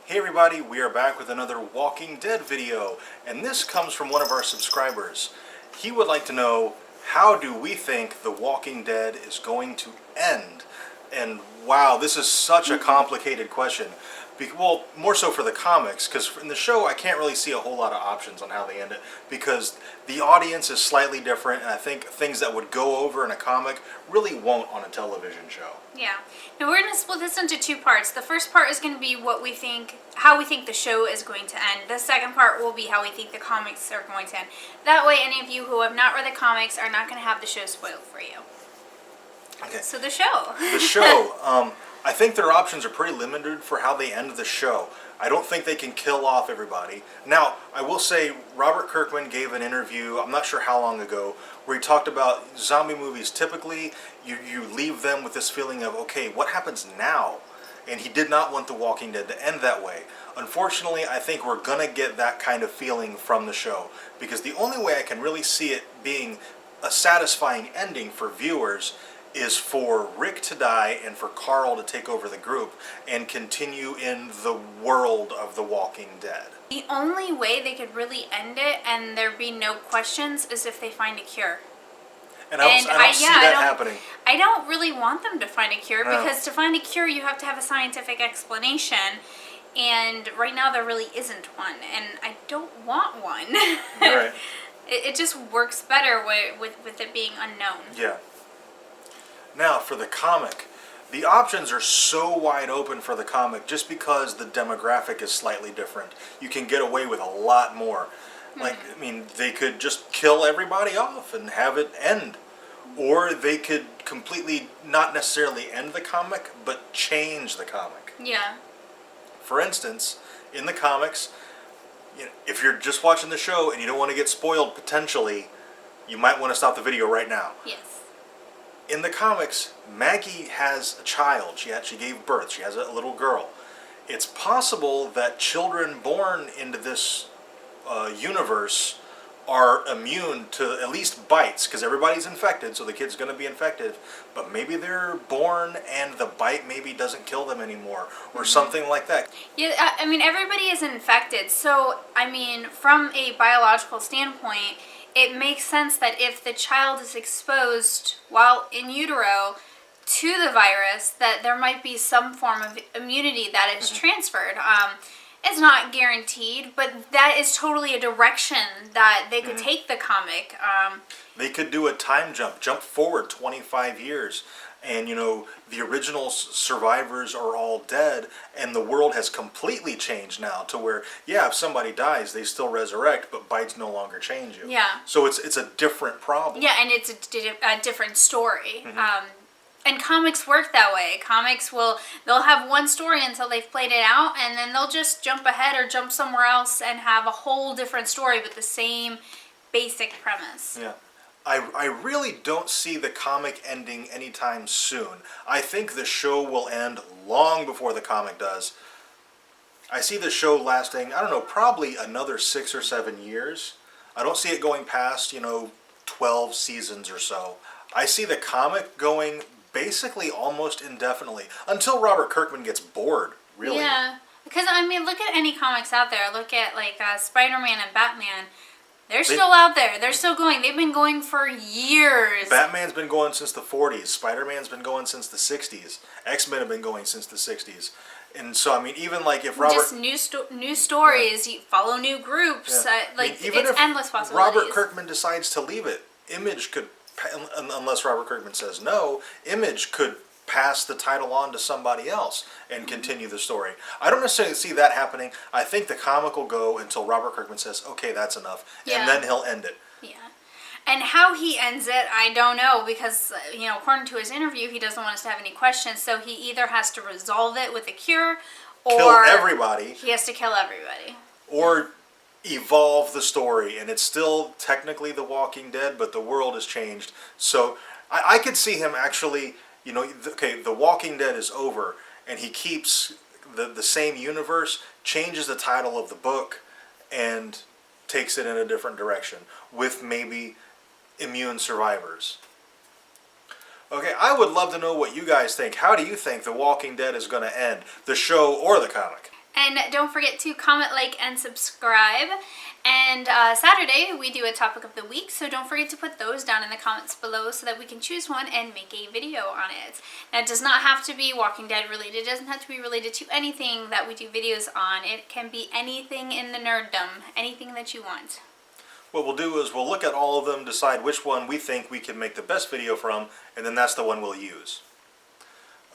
Hey everybody, we are back with another Walking Dead video, and this comes from one of our subscribers. He would like to know, how do we think The Walking Dead is going to end? And wow, this is such a complicated question. Well, more so for the comics, because in the show I can't really see a whole lot of options on how they end it, because the audience is slightly different, and I think things that would go over in a comic really won't on a television show. Yeah. Now we're going to split this into two parts. The first part is going to be what we think, how we think the show is going to end. The second part will be how we think the comics are going to end. That way any of you who have not read the comics are not going to have the show spoiled for you. Okay. So the show. The show, I think their options are pretty limited for how they end the show. I don't think they can kill off everybody. Now, I will say Robert Kirkman gave an interview, I'm not sure how long ago, where he talked about zombie movies. Typically, you leave them with this feeling of, okay, what happens now? And he did not want The Walking Dead to end that way. Unfortunately, I think we're going to get that kind of feeling from the show, because the only way I can really see it being a satisfying ending for viewers is for Rick to die and for Carl to take over the group and continue in the world of The Walking Dead. The only way they could really end it and there be no questions is if they find a cure. And I don't see that happening. I don't really want them to find a cure, because to find a cure you have to have a scientific explanation, and right now there really isn't one, and I don't want one. Right. It just works better with it being unknown. Yeah. Now, for the comic, the options are so wide open for the comic just because the demographic is slightly different. You can get away with a lot more. Like, I mean, they could just kill everybody off and have it end. Or they could completely not necessarily end the comic, but change the comic. Yeah. For instance, in the comics, if you're just watching the show and you don't want to get spoiled potentially, you might want to stop the video right now. Yes. In the comics, Maggie has a child. She gave birth. She has a little girl. It's possible that children born into this universe are immune to at least bites, because everybody's infected, so the kid's going to be infected, but maybe they're born and the bite maybe doesn't kill them anymore, or something like that. Yeah, I mean, everybody is infected, so, I mean, from a biological standpoint, it makes sense that if the child is exposed while in utero to the virus, that there might be some form of immunity that is transferred. It's not guaranteed, but that is totally a direction that they could take the comic. They could do a time jump forward 25 years. And, the original survivors are all dead, and the world has completely changed now to where, yeah, if somebody dies, they still resurrect, but bites no longer change you. Yeah. So it's a different problem. Yeah, and it's a different story. And comics work that way. Comics they'll have one story until they've played it out, and then they'll just jump ahead or jump somewhere else and have a whole different story with the same basic premise. Yeah. I really don't see the comic ending anytime soon. I think the show will end long before the comic does. I see the show lasting, I don't know, probably another 6 or 7 years. I don't see it going past, 12 seasons or so. I see the comic going basically almost indefinitely, until Robert Kirkman gets bored, really. Yeah, because, I mean, look at any comics out there. Look at, like, Spider-Man and Batman. They're still out there. They're still going. They've been going for years. Batman's been going since the 40s. Spider-Man's been going since the 60s. X-Men have been going since the 60s. And so, I mean, even like if Robert... Just new stories. You follow new groups. Yeah. Even it's endless possibilities. Robert Kirkman decides to leave it, Image could, unless Robert Kirkman says no, Image could pass the title on to somebody else and continue the story. I don't necessarily see that happening. I think the comic will go until Robert Kirkman says, okay, that's enough, and then he'll end it. Yeah. And how he ends it, I don't know, because, according to his interview, he doesn't want us to have any questions, so he either has to resolve it with a cure, or... kill everybody. He has to kill everybody. Or evolve the story, and it's still technically The Walking Dead, but the world has changed. So, I could see him actually... okay, The Walking Dead is over, and he keeps the same universe, changes the title of the book, and takes it in a different direction, with maybe immune survivors. Okay, I would love to know what you guys think. How do you think The Walking Dead is going to end, the show or the comic? And don't forget to comment, like, and subscribe. And Saturday, we do a topic of the week, so don't forget to put those down in the comments below so that we can choose one and make a video on it. Now, it does not have to be Walking Dead related. It doesn't have to be related to anything that we do videos on. It can be anything in the nerddom, anything that you want. What we'll do is we'll look at all of them, decide which one we think we can make the best video from, and then that's the one we'll use.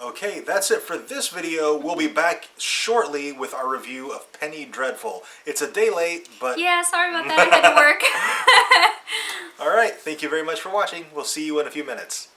Okay, that's it for this video. We'll be back shortly with our review of Penny Dreadful. It's a day late, but... Yeah, sorry about that. I had to work. Alright, thank you very much for watching. We'll see you in a few minutes.